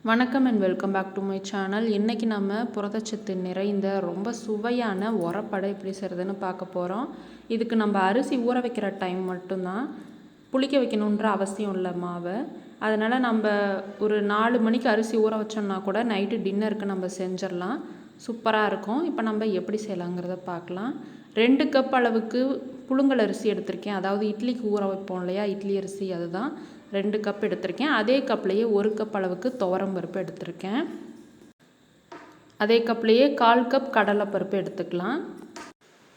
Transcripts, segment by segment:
வணக்கம் and welcome back to my channel. இன்றைக்கி நம்ம புரதச்சத்து நிறைந்த ரொம்ப சுவையான உரப்படை எப்படி செய்கிறதுன்னு பார்க்க போகிறோம். இதுக்கு நம்ம அரிசி ஊற வைக்கிற டைம் மட்டும்தான், புளிக்க வைக்கணுன்ற அவசியம் இல்லை மாவை. அதனால் நம்ம ஒரு 4 மணிக்கு அரிசி ஊற வச்சோம்னா கூட நைட்டு டின்னருக்கு நம்ம செஞ்சிடலாம், சூப்பராக இருக்கும். இப்போ நம்ம எப்படி செய்யலாங்கிறத பார்க்கலாம். 2 கப் அளவுக்கு புழுங்கல் அரிசி எடுத்திருக்கேன். அதாவது இட்லிக்கு ஊற வைப்போம் இல்லையா, இட்லி அரிசி, அதுதான் 2 கப் எடுத்திருக்கேன். அதே கப்லேயே 1 கப் அளவுக்கு துவரம் பருப்பு எடுத்திருக்கேன். அதே கப்லேயே 1/4 கப் கடலைப்பருப்பு எடுத்துக்கலாம்.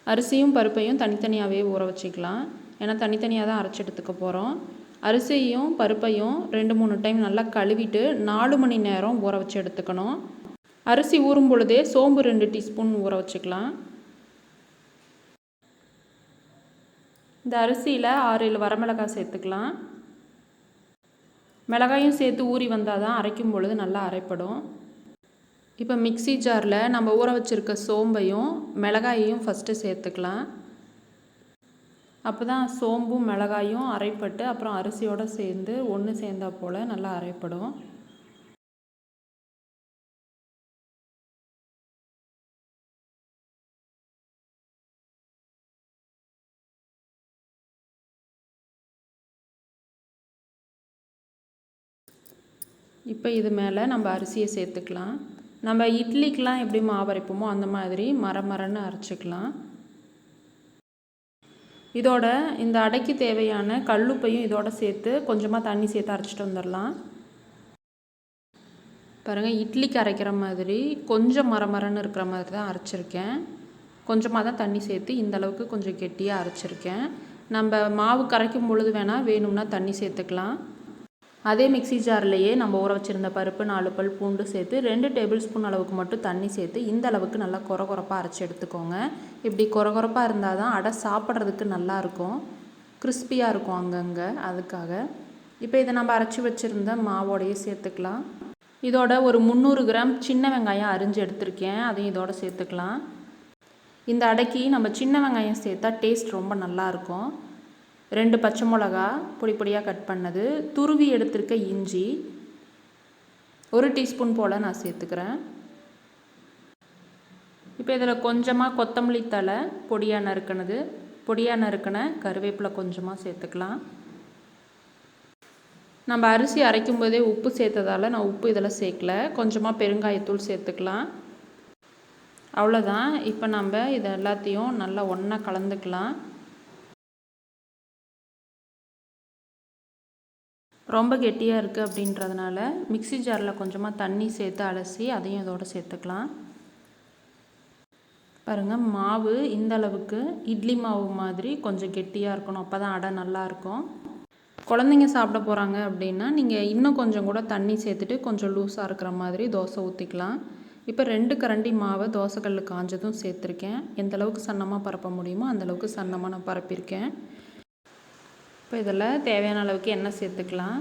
அரிசியும் பருப்பையும் தனித்தனியாகவே ஊற வச்சுக்கலாம், ஏன்னா தனித்தனியாக தான் அரைச்சி எடுத்துக்க போகிறோம். அரிசியும் பருப்பையும் 2-3 டைம் நல்லா கழுவிட்டு 4 மணி நேரம் ஊற வச்சு எடுத்துக்கணும். அரிசி ஊறும் பொழுதே சோம்பு 2 டீஸ்பூன் ஊற வச்சுக்கலாம். இந்த அரிசியில் 6-7 வரமிளகாய் சேர்த்துக்கலாம். மிளகாயும் சேர்த்து ஊறி வந்தால் தான் அரைக்கும் பொழுது நல்லா அரைப்படும். இப்போ மிக்ஸி ஜாரில் நம்ம ஊற வச்சுருக்க சோம்பையும் மிளகாயையும் ஃபஸ்ட்டு சேர்த்துக்கலாம். அப்போ தான் சோம்பும் மிளகாயும் அரைப்பட்டு அப்புறம் அரிசியோடு சேர்ந்து ஒன்று சேர்ந்தா போல் நல்லா அரைப்படும். இப்போ இது மேலே நம்ம அரிசியை சேர்த்துக்கலாம். நம்ம இட்லிக்கெலாம் எப்படி மாவு அரைப்போமோ அந்த மாதிரி மரன்னு அரைச்சிக்கலாம். இதோட இந்த அடைக்கு தேவையான கல்லுப்பையும் இதோட சேர்த்து கொஞ்சமாக தண்ணி சேர்த்து அரைச்சிட்டு வந்துடலாம். பாருங்கள், இட்லிக்கு அரைக்கிற மாதிரி கொஞ்சம் மரன்னு இருக்கிற மாதிரி தான் அரைச்சிருக்கேன். கொஞ்சமாக தான் தண்ணி சேர்த்து இந்தளவுக்கு கொஞ்சம் கெட்டியாக அரைச்சிருக்கேன். நம்ம மாவு கரைக்கும் பொழுது வேணும்னா தண்ணி சேர்த்துக்கலாம். அதே மிக்ஸி ஜார்லேயே நம்ம ஊற வச்சுருந்த பருப்பு, 4 பல் பூண்டு சேர்த்து 2 டேபிள் ஸ்பூன் அளவுக்கு மட்டும் தண்ணி சேர்த்து இந்த அளவுக்கு நல்லா கொரகொரப்பாக அரைச்சி எடுத்துக்கோங்க. இப்படி கொரகொரப்பாக இருந்தால் தான் அடை சாப்பிட்றதுக்கு நல்லாயிருக்கும், கிறிஸ்பியாக இருக்கும் அங்கங்கே, அதுக்காக. இப்போ இதை நம்ம அரைச்சி வச்சுருந்த மாவோடையே சேர்த்துக்கலாம். இதோட ஒரு 300 கிராம் சின்ன வெங்காயம் அரிஞ்சு எடுத்திருக்கேன், அதையும் இதோட சேர்த்துக்கலாம். இந்த அடைக்கு நம்ம சின்ன வெங்காயம் சேர்த்தா டேஸ்ட் ரொம்ப நல்லாயிருக்கும். 2 பச்சை மிளகா பொடி பொடியாக கட் பண்ணது, துருவி எடுத்திருக்க இஞ்சி 1 டீஸ்பூன் போல் நான் சேர்த்துக்கிறேன். இப்போ இதில் கொஞ்சமாக கொத்தமல்லி தழை பொடியாக நறுக்கின கருவேப்பிலை கொஞ்சமாக சேர்த்துக்கலாம். நம்ம அரிசி அரைக்கும் போதே உப்பு சேர்த்ததால் நான் உப்பு இதில் சேர்க்கல, கொஞ்சமாக பெருங்காயத்தூள் சேர்த்துக்கலாம். அவ்வளோதான். இப்போ நம்ம இதை எல்லாத்தையும் நல்லா ஒன்றா கலந்துக்கலாம். ரொம்ப கெட்டியாக இருக்குது அப்படின்றதுனால மிக்ஸி ஜாரில் கொஞ்சமாக தண்ணி சேர்த்து அலசி அதையும் இதோடு சேர்த்துக்கலாம். பாருங்கள், மாவு இந்த அளவுக்கு இட்லி மாவு மாதிரி கொஞ்சம் கெட்டியாக இருக்கணும், அப்போ தான் அடை நல்லாயிருக்கும். குழந்தைங்க சாப்பிட போகிறாங்க அப்படின்னா நீங்கள் இன்னும் கொஞ்சம் கூட தண்ணி சேர்த்துட்டு கொஞ்சம் லூஸாக இருக்கிற மாதிரி தோசை ஊற்றிக்கலாம். இப்போ 2 கரண்டி மாவை தோசைக்கல் காஞ்சதும் சேர்த்துருக்கேன். எந்த அளவுக்கு சன்னமாக பரப்ப முடியுமோ அந்தளவுக்கு சன்னமாக நான் பரப்பியிருக்கேன். இப்போ இதில் தேவையான அளவுக்கு எண்ணெய் சேர்த்துக்கலாம்.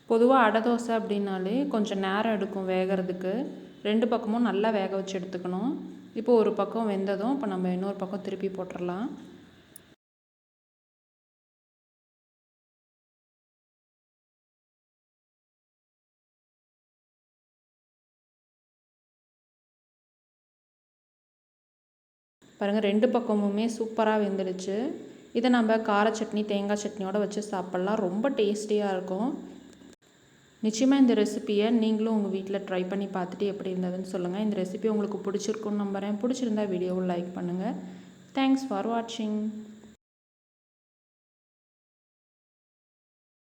பொதுவாக அடை தோசை அப்படின்னாலே கொஞ்சம் நேரம் எடுக்கும் வேகிறதுக்கு. 2 பக்கமும் நல்லா வேக வச்சு எடுத்துக்கணும். இப்போ ஒரு பக்கம் வெந்ததும் இப்போ நம்ம இன்னொரு பக்கம் திருப்பி போட்டுடலாம். பாருங்கள், 2 பக்கமுமே சூப்பராக வெந்துடுச்சு. இதை நம்ம கார சட்னி, தேங்காய் சட்னியோடு வச்சு சாப்பிட்லாம், ரொம்ப டேஸ்டியாக இருக்கும். நிச்சயமாக இந்த ரெசிப்பியை நீங்களும் உங்கள் வீட்டில் ட்ரை பண்ணி பார்த்துட்டு எப்படி இருந்ததுன்னு சொல்லுங்கள். இந்த ரெசிபி உங்களுக்கு பிடிச்சிருக்குன்னு நம்புகிறேன். பிடிச்சிருந்தா வீடியோவை லைக் பண்ணுங்கள். தேங்க்ஸ் ஃபார் வாட்சிங்.